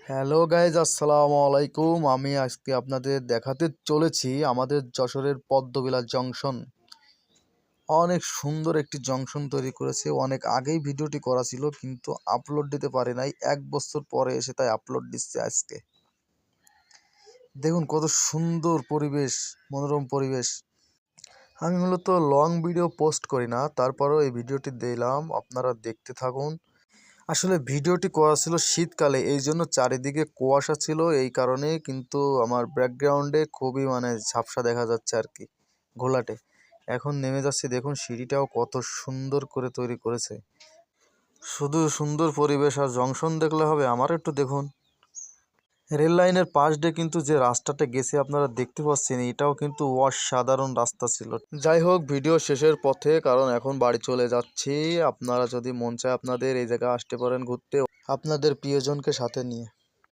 Hello guys, আসসালামু আলাইকুম। আমি আজকে আপনাদের দেখাতে চলেছি আমাদের যশোরের পদ্মবিলাস জংশন। অনেক সুন্দর একটি জংশন তৈরি করেছে। অনেক আগেই ভিডিওটি করা ছিল, কিন্তু আপলোড দিতে পারি নাই। 1 বছর পরে এসে তাই আপলোড দিচ্ছে আজকে। দেখুন কত সুন্দর পরিবেশ, মনোরম পরিবেশ। আমি মূলত লং ভিডিও পোস্ট করি না, তারপরেও এই ভিডিওটি দিলাম, আপনারা দেখতে থাকুন। আসলে ভিডিওটি করা ছিল শীতকালে, এই জন্য চারিদিকে কুয়াশা ছিল, এই কারণে কিন্তু আমার ব্যাকগ্রাউন্ডে খুবই ঝাপসা দেখা যাচ্ছে আর কি, ঘোলাটে। এখন নেমে যাচ্ছি, দেখুন সিঁড়িটাও কত সুন্দর করে তৈরি করেছে। শুধু সুন্দর পরিবেশ আর জংশন দেখলে হবে, আমার একটু দেখুন। রেল লাইনের পাশ দিয়ে কিন্তু যে রাস্তাটা গেছে আপনারা দেখতে পাচ্ছেন, এটাও কিন্তু অসাধারণ রাস্তা ছিল। যাই হোক, ভিডিও শেষের পথে, কারণ এখন বাড়ি চলে যাচ্ছি। আপনারা যদি মন চায় আপনাদের এই জায়গায় আসতে পারেন ঘুরতে, আপনাদের প্রিয়জনকে সাথে নিয়ে।